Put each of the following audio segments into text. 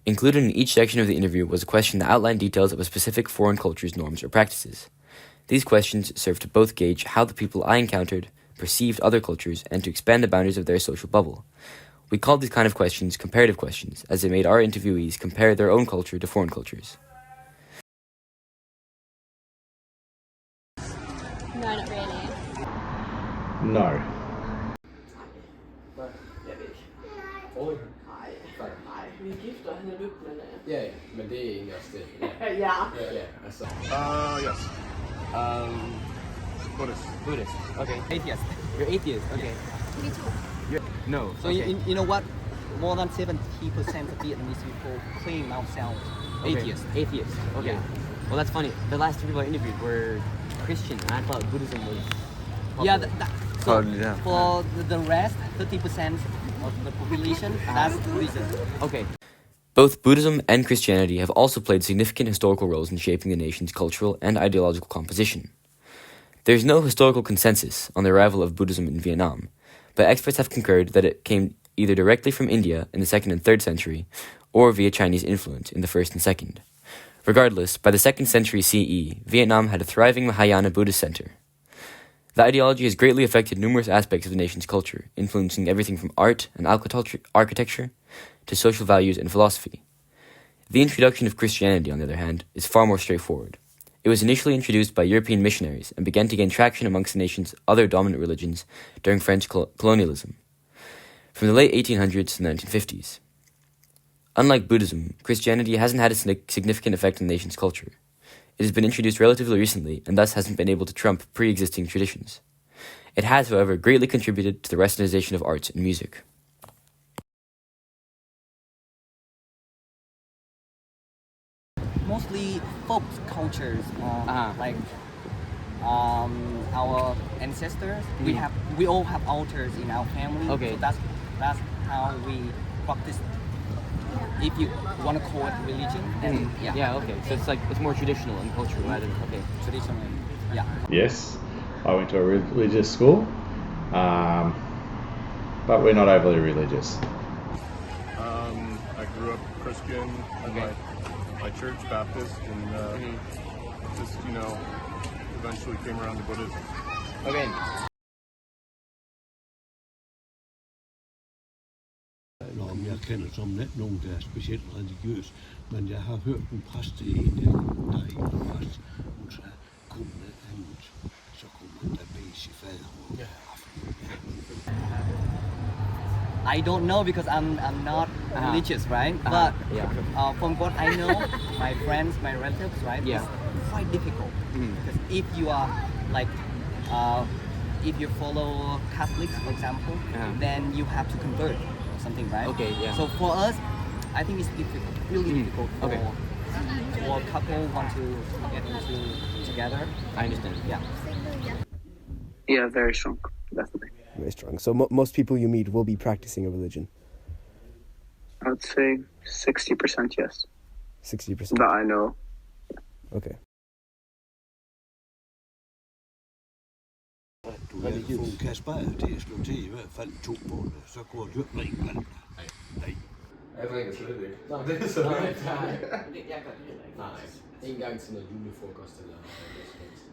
Included in each section of the interview was a question that outlined details of a specific foreign culture's norms or practices. These questions served to both gauge how the people I encountered perceived other cultures and to expand the boundaries of their social bubble. We called these kind of questions comparative questions, as they made our interviewees compare their own culture to foreign cultures. No, not really. No. Vi er gift, og han er døbt, men... Ja, men det er egentlig også det. Ja. Ja. Ja, altså. Yes. Buddhist. Buddhist. Okay. Atheist. You're atheist. Okay. Me too. No. So you know what? More than 70% of Vietnamese people claim themselves atheist. Atheist. Okay. Yeah. Well, that's funny. The last two people I interviewed were Christian, and I thought Buddhism was Yeah. popular. So yeah. for the rest, 30% of the population, that's Buddhism. Okay. Both Buddhism and Christianity have also played significant historical roles in shaping the nation's cultural and ideological composition. There is no historical consensus on the arrival of Buddhism in Vietnam, but experts have concurred that it came either directly from India in the 2nd and 3rd century or via Chinese influence in the 1st and 2nd. Regardless, by the 2nd century CE, Vietnam had a thriving Mahayana Buddhist center. The ideology has greatly affected numerous aspects of the nation's culture, influencing everything from art and architecture to social values and philosophy. The introduction of Christianity, on the other hand, is far more straightforward. It was initially introduced by European missionaries and began to gain traction amongst the nation's other dominant religions during French colonialism, from the late 1800s to the 1950s. Unlike Buddhism, Christianity hasn't had a significant effect on the nation's culture. It has been introduced relatively recently and thus hasn't been able to trump pre-existing traditions. It has, however, greatly contributed to the westernization of arts and music. Mostly folk cultures, like our ancestors. We all have altars in our family. Okay. So that's how we practice. If you want to call it religion, then Yeah, okay. So it's more traditional and cultural rather than, okay. traditionally, yeah. Yes. I went to a religious school, but we're not overly religious. I grew up Christian. Okay. My church Baptist, and just eventually came around to Buddhism. Okay. Om jeg kender som ikke nogen, der er specielt religiøs, men jeg har hørt en præst, der er en præst, hun sagde, kunne man andet, så kunne man da bede sig fader om aften. I don't know because I'm not religious, right? But from what I know, my friends, my relatives, right? Yeah. It's quite difficult because if you are like, if you follow Catholics, for example, then you have to convert or something, right? Okay, yeah. So for us, I think it's difficult, really difficult for a couple want to get into together. I understand. Yeah. Yeah, very strong, definitely. Very strong. So most people you meet will be practicing a religion? I would say 60% yes. 60%? That I know. Okay. Du har fået en kasse bajer til at slå til i hvert fald 2 måneder, så går du ikke rent blandt dig. Nej. Jeg drikker slet ikke. Nej, det er så nej. Jeg gør det heller ikke. Nej, en gang til noget julefrokost eller noget som helst.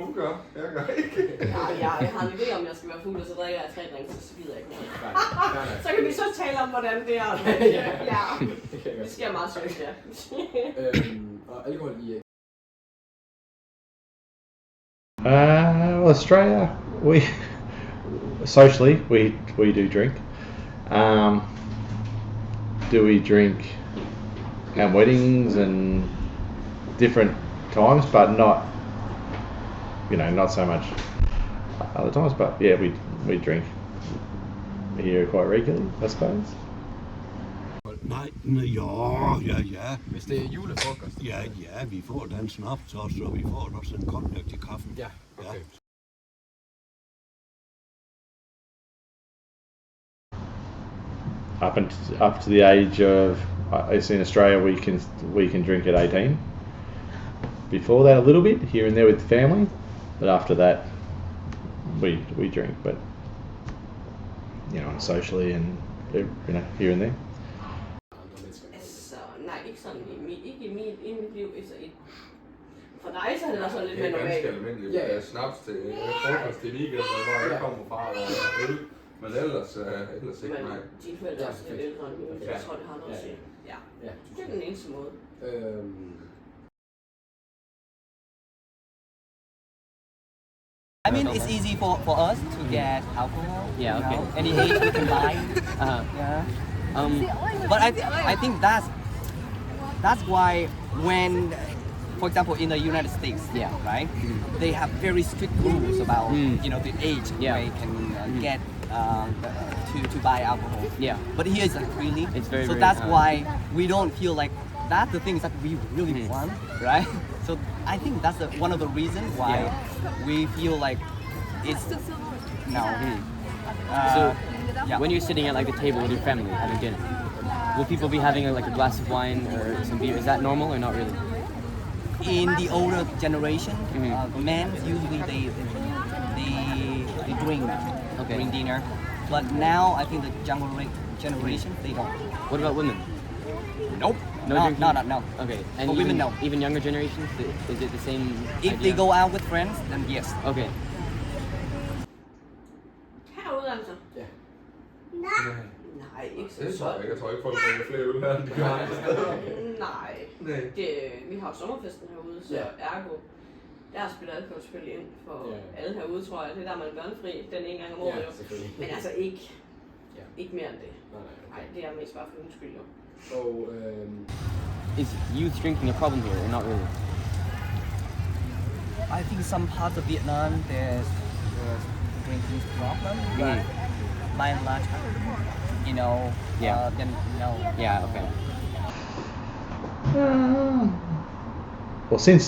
Hun gør, jeg gør ikke. Jeg har en idé om, jeg skal være fuld, og så drikker jeg 3 drinks, så gider jeg ikke noget. Nej. Så kan vi så tale om, hvordan det er. Ja, det sker meget sjovt, ja. Og alkohol i... Australia, we socially we do drink. Do we drink at weddings and different times, but not not so much other times. But yeah, we drink here quite regularly, I suppose. Nej, ja. Hvis det er julefrokost. Ja, vi får da en snaps også, og vi får også en cognac til kaffen. Ja, okay. Up to the age of, it's in Australia we can drink at 18. Before that a little bit here and there with the family, but after that we drink, but socially and here and there. Altså, nej, ikke sådan i mit liv. For dig så er det da sådan lidt Det mere er ganske normalt. almindeligt. Ja, snaps til frokost til weekend, hvor jeg kommer fra og øl. Men ellers ikke, Men nej. dine forældre er også lidt ældre end mine, jeg tror, det har noget at sige. Ja, det er den eneste måde. I mean, it's easy for us to get alcohol. Yeah, okay. Any age we can buy. Yeah. But I think that's why when, for example, in the United States, right, they have very strict rules about the age where you can get to buy alcohol. Yeah. But here it's like freely. It's very, so very, that's why we don't feel like that's the things that we really want, right? So I think that's one of the reasons why we feel like it's no. So yeah. when you're sitting at like the table with your family having dinner, will people be having like a glass of wine or some beer? Is that normal or not really? In the older generation, men usually they drink during dinner, but now I think the younger generation they don't. What about women? Nope. No No, drinking? no. Okay. And For women, no. Even younger generations, is it the same? If idea? they go out with friends, then yes. Okay. Herude altså? Ja. Nej, ikke så Det tror jeg sådan. ikke. Jeg tror ikke, folk drikker flere øl her, end de gør andre steder. Nej. Vi har jo sommerfesten herude, så ergo, der spiller alkohol selvfølgelig ind for alle herude, tror jeg. Det er der, man er børnefri den ene gang om året jo. Men altså ikke mere end det. Nej, det er mest bare for undskyld jo. So, Is youth drinking a problem here or not really? I think some parts of Vietnam there's drinking problem, but by and large, then no. Yeah. Okay. Well, since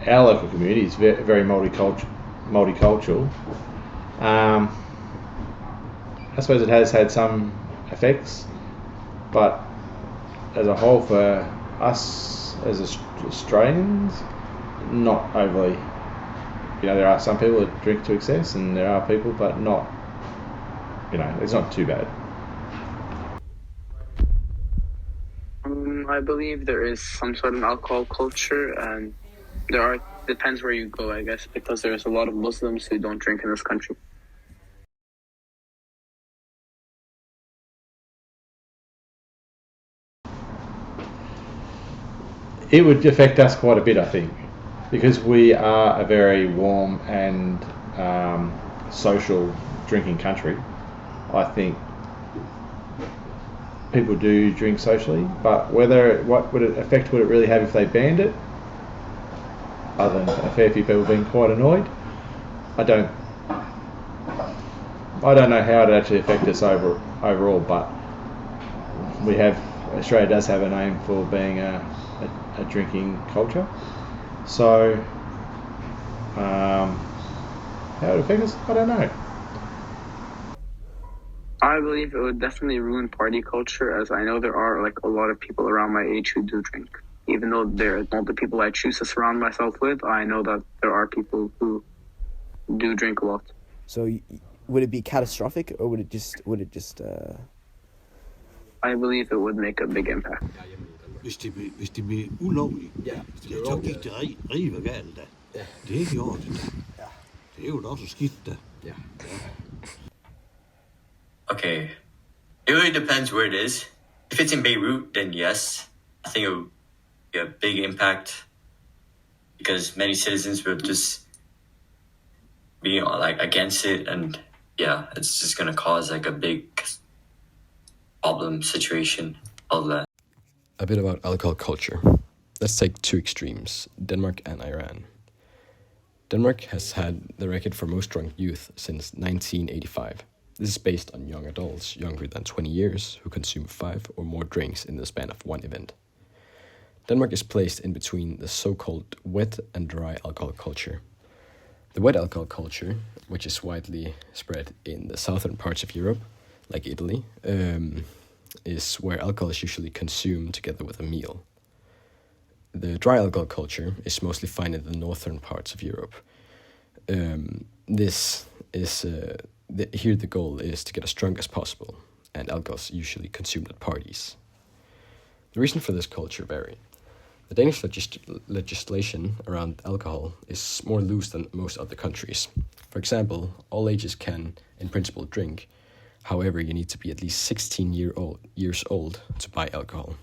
our local community is very multicultural, I suppose it has had some effects, but as a whole for us as Australians, not overly. There are some people that drink to excess, and there are people, but not. It's not too bad. I believe there is some sort of alcohol culture, and depends where you go, I guess, because there's a lot of Muslims who don't drink in this country. It would affect us quite a bit, I think, because we are a very warm and social drinking country. I think people do drink socially, but what effect would it really have if they banned it? Other than a fair few people being quite annoyed, I don't know how it actually affect us overall. But Australia does have a name for being a drinking culture. So how it affect us, I don't know. I believe it would definitely ruin party culture, as I know there are a lot of people around my age who do drink. Even though they're not the people I choose to surround myself with, I know that there are people who do drink a lot. So would it be catastrophic, or would it just I believe it would make a big impact. Hvis det bliver ulovligt, så gik det rive galt da. Det er gjort det da. Det er jo også skidt da. Okay, it really depends where it is. If it's in Beirut, then yes, I think it would be a big impact because many citizens will just be against it, and it's just gonna cause a big problem situation, all that. A bit about alcohol culture. Let's take two extremes, Denmark and Iran. Denmark has had the record for most drunk youth since 1985. This is based on young adults younger than 20 years who consume 5 or more drinks in the span of one event. Denmark is placed in between the so-called wet and dry alcohol culture. The wet alcohol culture, which is widely spread in the southern parts of Europe, like Italy, is where alcohol is usually consumed together with a meal. The dry alcohol culture is mostly found in the northern parts of Europe. Here the goal is to get as drunk as possible, and alcohol is usually consumed at parties. The reason for this culture vary. The Danish legislation around alcohol is more loose than most other countries. For example, all ages can, in principle, drink. However, you need to be at least 16 years old to buy alcohol.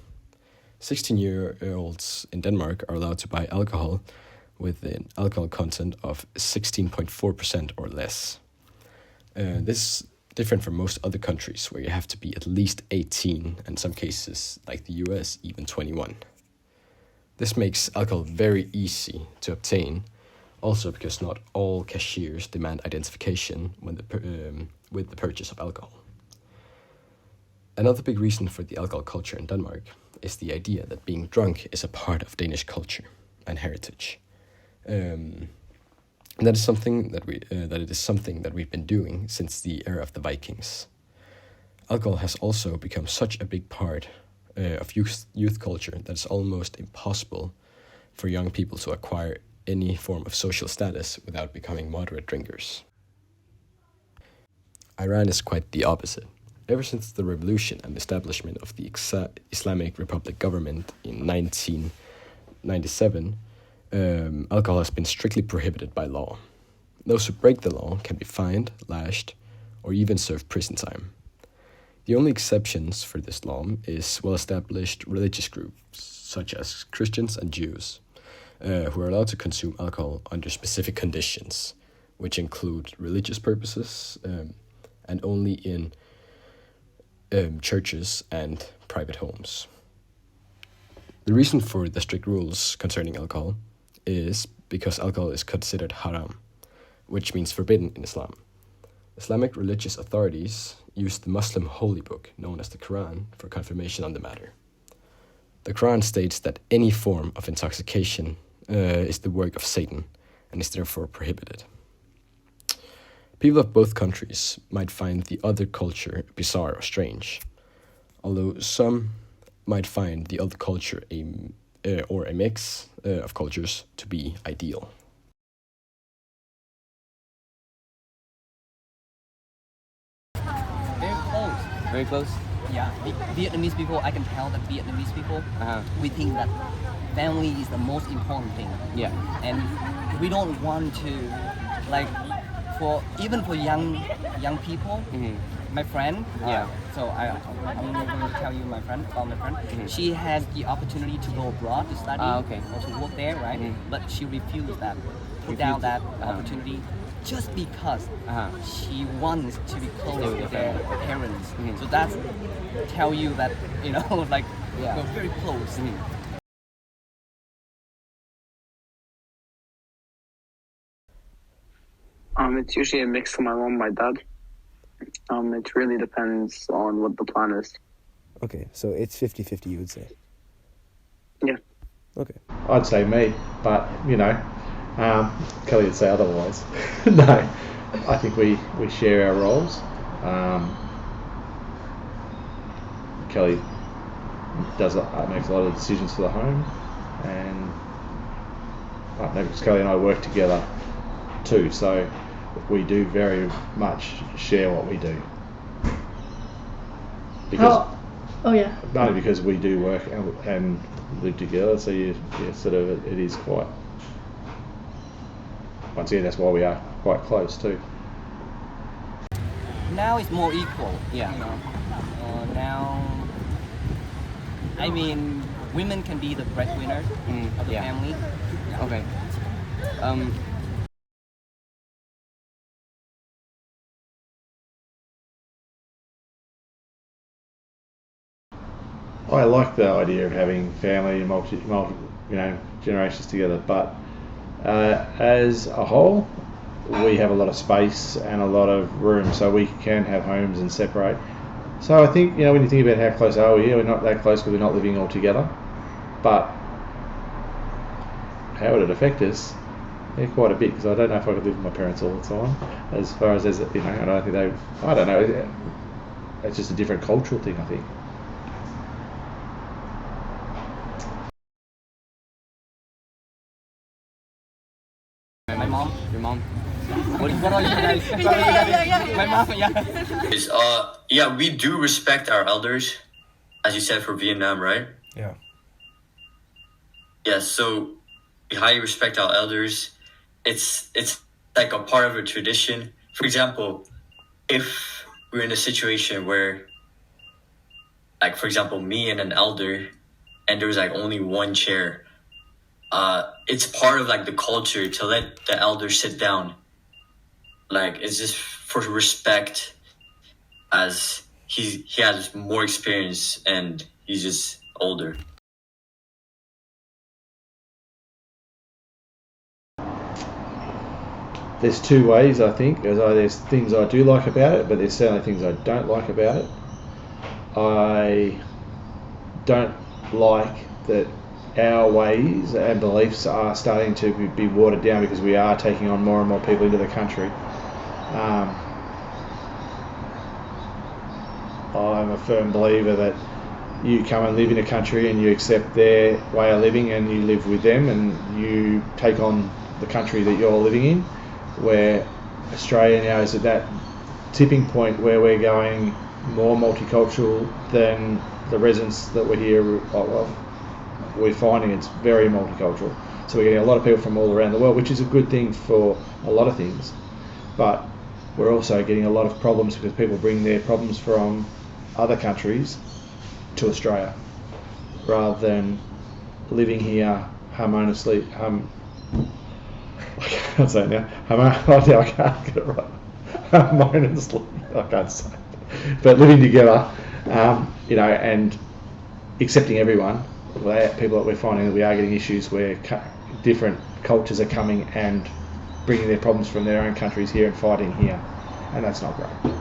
16-year-olds in Denmark are allowed to buy alcohol with an alcohol content of 16.4% or less. This is different from most other countries where you have to be at least 18, and in some cases, like the US, even 21. This makes alcohol very easy to obtain, also because not all cashiers demand identification when with the purchase of alcohol. Another big reason for the alcohol culture in Denmark is the idea that being drunk is a part of Danish culture and heritage. That is something that it is something that we've been doing since the era of the Vikings. Alcohol has also become such a big part of youth culture that it's almost impossible for young people to acquire any form of social status without becoming moderate drinkers. Iran is quite the opposite. Ever since the revolution and establishment of the Islamic Republic government in 1997, alcohol has been strictly prohibited by law. Those who break the law can be fined, lashed, or even serve prison time. The only exceptions for this law is well-established religious groups, such as Christians and Jews, who are allowed to consume alcohol under specific conditions, which include religious purposes and only in churches and private homes. The reason for the strict rules concerning alcohol is because alcohol is considered haram, which means forbidden in Islam. Islamic religious authorities use the Muslim holy book, known as the Quran, for confirmation on the matter. The Quran states that any form of intoxication is the work of Satan and is therefore prohibited. People of both countries might find the other culture bizarre or strange, although some might find the other culture or a mix of cultures to be ideal. Very close. Yeah, Vietnamese people, I can tell that Vietnamese people, we think that family is the most important thing. Yeah. And we don't want to, like, even for young people, my friend, so I'm going to tell you about my friend. She has the opportunity to go abroad to study or to work there, right? But she refused that, put down that opportunity just because she wants to be close with their parents. So that's tell you that, like, we're very close. It's usually a mix for my mom and my dad. It really depends on what the plan is. Okay, so it's 50-50, you would say? Yeah. Okay. I'd say me, but, Kelly would say otherwise. No, I think we share our roles. Kelly makes a lot of decisions for the home, and because Kelly and I work together too, so we do very much share what we do. Because only because we do work and live together, so it is quite. Once again, that's why we are quite close too. Now it's more equal. Yeah. Now, I mean, women can be the breadwinners of the family. Yeah. Okay. I like the idea of having family and multi generations together, but as a whole, we have a lot of space and a lot of room, so we can have homes and separate. So I think, when you think about how close are we, we're not that close because we're not living all together. But how would it affect us? Yeah, quite a bit, because I don't know if I could live with my parents all the time. As far as I don't think I don't know. It's just a different cultural thing, I think. Your mom? What are you guys? My mom, We do respect our elders, as you said, for Vietnam, right? Yeah. Yeah, so we highly respect our elders. It's like a part of a tradition. For example, if we're in a situation where, like, for example, me and an elder, and there was like only one chair, it's part of like the culture to let the elder sit down. Like, it's just for respect, as he has more experience and he's just older. There's two ways, I think. There's things I do like about it, but there's certainly things I don't like about it. I don't like that our ways and beliefs are starting to be watered down because we are taking on more and more people into the country. I'm a firm believer that you come and live in a country and you accept their way of living and you live with them and you take on the country that you're living in, where Australia now is at that tipping point where we're going more multicultural than the residents that were here. We're finding it's very multicultural. So we're getting a lot of people from all around the world, which is a good thing for a lot of things. But we're also getting a lot of problems because people bring their problems from other countries to Australia rather than living here harmoniously. I can't say it now. I can't get it right. Harmoniously, I can't say it. But living together, and accepting everyone. People that we're finding that we are getting issues where different cultures are coming and bringing their problems from their own countries here and fighting here, and that's not great.